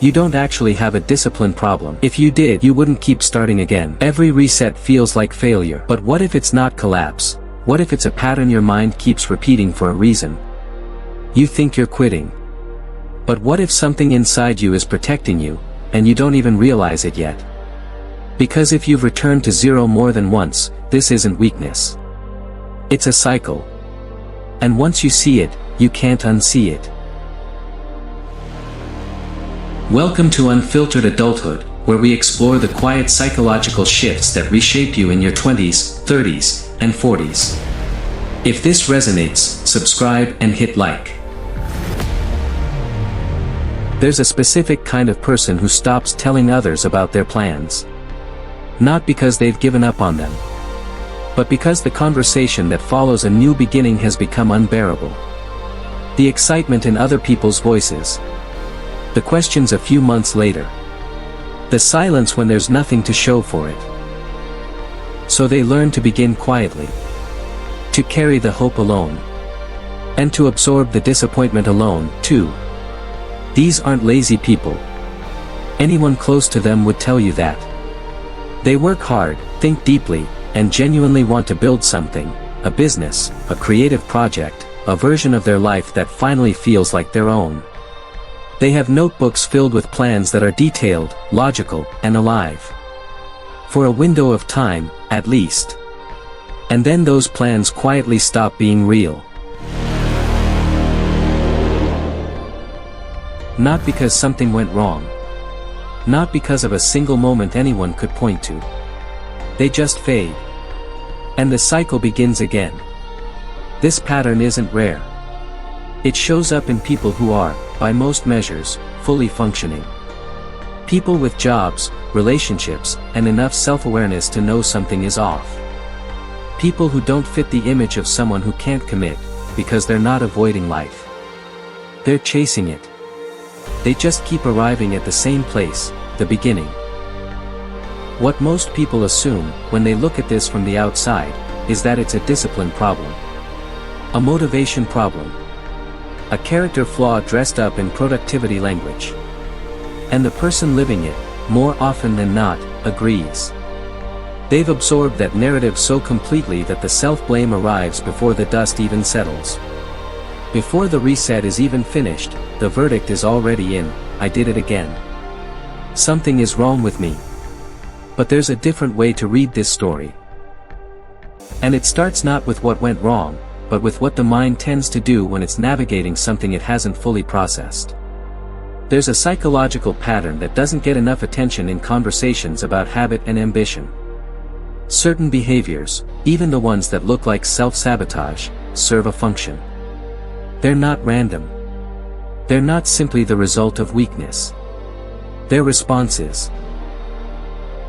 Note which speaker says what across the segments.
Speaker 1: You don't actually have a discipline problem. If you did, you wouldn't keep starting again. Every reset feels like failure. But what if it's not collapse? What if it's a pattern your mind keeps repeating for a reason? You think you're quitting. But what if something inside you is protecting you, and you don't even realize it yet? Because if you've returned to zero more than once, this isn't weakness. It's a cycle. And once you see it, you can't unsee it. Welcome to Unfiltered Adulthood, where we explore the quiet psychological shifts that reshape you in your 20s, 30s, and 40s. If this resonates, subscribe and hit like. There's a specific kind of person who stops telling others about their plans. Not because they've given up on them, but because the conversation that follows a new beginning has become unbearable. The excitement in other people's voices. The questions a few months later. The silence when there's nothing to show for it. So they learn to begin quietly. To carry the hope alone. And to absorb the disappointment alone, too. These aren't lazy people. Anyone close to them would tell you that. They work hard, think deeply, and genuinely want to build something, a business, a creative project, a version of their life that finally feels like their own. They have notebooks filled with plans that are detailed, logical, and alive. For a window of time, at least. And then those plans quietly stop being real. Not because something went wrong. Not because of a single moment anyone could point to. They just fade. And the cycle begins again. This pattern isn't rare. It shows up in people who are, by most measures, fully functioning. People with jobs, relationships, and enough self-awareness to know something is off. People who don't fit the image of someone who can't commit, because they're not avoiding life. They're chasing it. They just keep arriving at the same place, the beginning. What most people assume, when they look at this from the outside, is that it's a discipline problem. A motivation problem. A character flaw dressed up in productivity language. And the person living it, more often than not, agrees. They've absorbed that narrative so completely that the self-blame arrives before the dust even settles. Before the reset is even finished, the verdict is already in: I did it again. Something is wrong with me. But there's a different way to read this story. And it starts not with what went wrong, but with what the mind tends to do when it's navigating something it hasn't fully processed. There's a psychological pattern that doesn't get enough attention in conversations about habit and ambition. Certain behaviors, even the ones that look like self-sabotage, serve a function. They're not random. They're not simply the result of weakness. They're responses.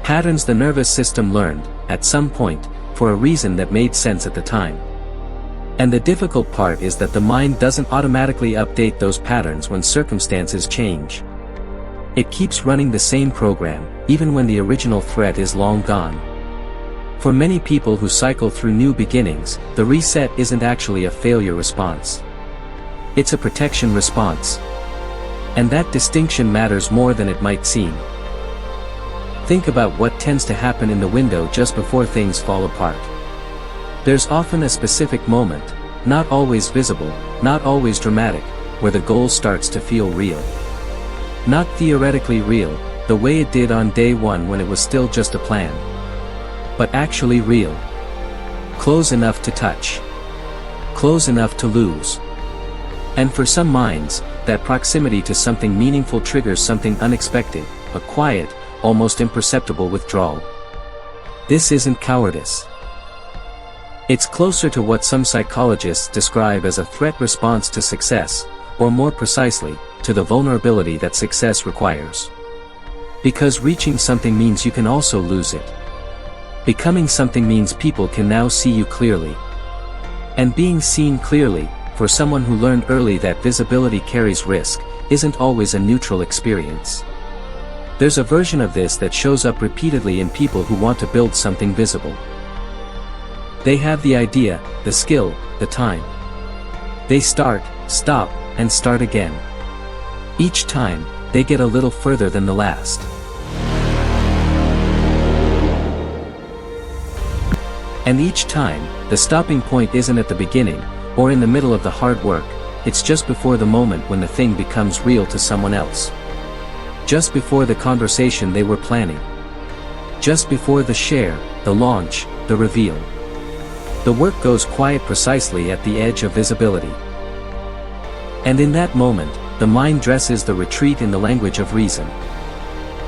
Speaker 1: Patterns the nervous system learned, at some point, for a reason that made sense at the time. And the difficult part is that the mind doesn't automatically update those patterns when circumstances change. It keeps running the same program, even when the original threat is long gone. For many people who cycle through new beginnings, the reset isn't actually a failure response. It's a protection response. And that distinction matters more than it might seem. Think about what tends to happen in the window just before things fall apart. There's often a specific moment, not always visible, not always dramatic, where the goal starts to feel real. Not theoretically real, the way it did on day one when it was still just a plan. But actually real. Close enough to touch. Close enough to lose. And for some minds, that proximity to something meaningful triggers something unexpected, a quiet, almost imperceptible withdrawal. This isn't cowardice. It's closer to what some psychologists describe as a threat response to success, or more precisely, to the vulnerability that success requires. Because reaching something means you can also lose it. Becoming something means people can now see you clearly. And being seen clearly, for someone who learned early that visibility carries risk, isn't always a neutral experience. There's a version of this that shows up repeatedly in people who want to build something visible. They have the idea, the skill, the time. They start, stop, and start again. Each time, they get a little further than the last. And each time, the stopping point isn't at the beginning, or in the middle of the hard work, it's just before the moment when the thing becomes real to someone else. Just before the conversation they were planning. Just before the share, the launch, the reveal. The work goes quiet precisely at the edge of visibility. And in that moment, the mind dresses the retreat in the language of reason.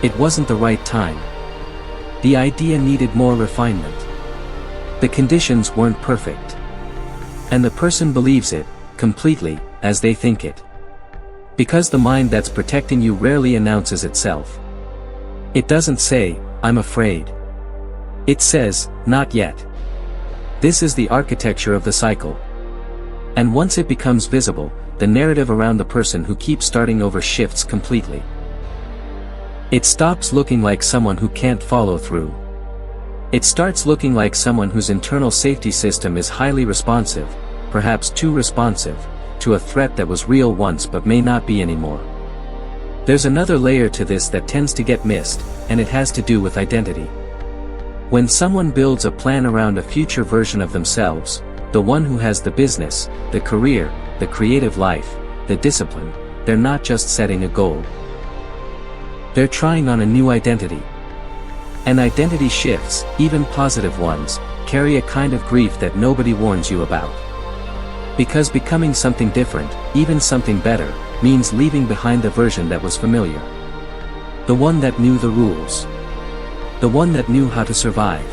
Speaker 1: It wasn't the right time. The idea needed more refinement. The conditions weren't perfect. And the person believes it, completely, as they think it. Because the mind that's protecting you rarely announces itself. It doesn't say, "I'm afraid." It says, "Not yet." This is the architecture of the cycle. And once it becomes visible, the narrative around the person who keeps starting over shifts completely. It stops looking like someone who can't follow through. It starts looking like someone whose internal safety system is highly responsive, perhaps too responsive, to a threat that was real once but may not be anymore. There's another layer to this that tends to get missed, and it has to do with identity. When someone builds a plan around a future version of themselves, the one who has the business, the career, the creative life, the discipline, they're not just setting a goal. They're trying on a new identity. And identity shifts, even positive ones, carry a kind of grief that nobody warns you about. Because becoming something different, even something better, means leaving behind the version that was familiar. The one that knew the rules. The one that knew how to survive.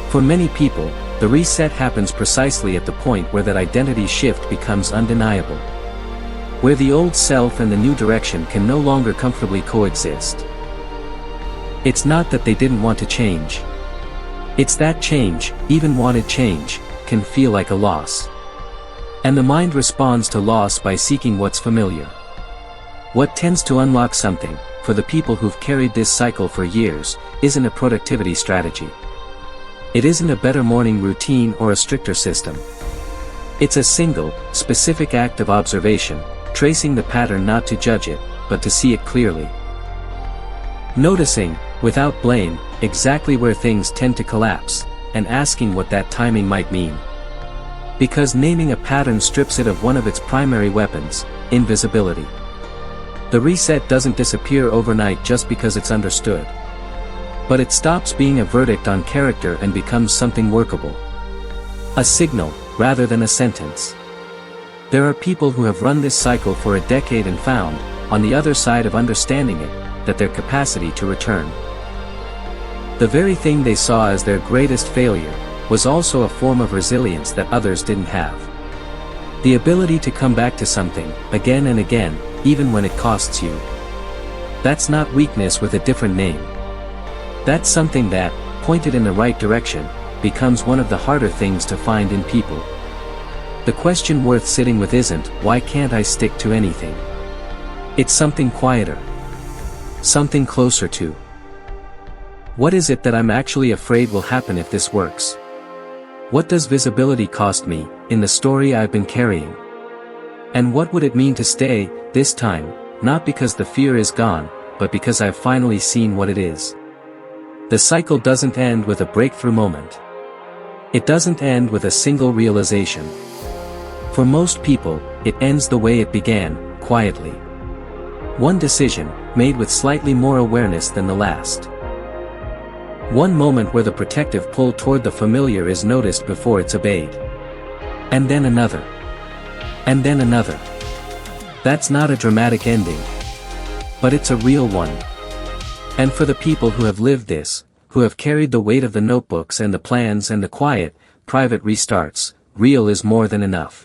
Speaker 1: For many people, the reset happens precisely at the point where that identity shift becomes undeniable. Where the old self and the new direction can no longer comfortably coexist. It's not that they didn't want to change. It's that change, even wanted change, can feel like a loss. And the mind responds to loss by seeking what's familiar. What tends to unlock something, for the people who've carried this cycle for years, isn't a productivity strategy. It isn't a better morning routine or a stricter system. It's a single, specific act of observation, tracing the pattern not to judge it, but to see it clearly. Noticing, without blame, exactly where things tend to collapse, and asking what that timing might mean. Because naming a pattern strips it of one of its primary weapons, invisibility. The reset doesn't disappear overnight just because it's understood. But it stops being a verdict on character and becomes something workable. A signal, rather than a sentence. There are people who have run this cycle for a decade and found, on the other side of understanding it, that their capacity to return. The very thing they saw as their greatest failure, was also a form of resilience that others didn't have. The ability to come back to something, again and again, even when it costs you. That's not weakness with a different name. That's something that, pointed in the right direction, becomes one of the harder things to find in people. The question worth sitting with isn't, why can't I stick to anything? It's something quieter. Something closer to. What is it that I'm actually afraid will happen if this works? What does visibility cost me, in the story I've been carrying? And what would it mean to stay, this time, not because the fear is gone, but because I've finally seen what it is? The cycle doesn't end with a breakthrough moment. It doesn't end with a single realization. For most people, it ends the way it began, quietly. One decision, made with slightly more awareness than the last. One moment where the protective pull toward the familiar is noticed before it's obeyed. And then another. And then another. That's not a dramatic ending. But it's a real one. And for the people who have lived this, who have carried the weight of the notebooks and the plans and the quiet, private restarts, real is more than enough.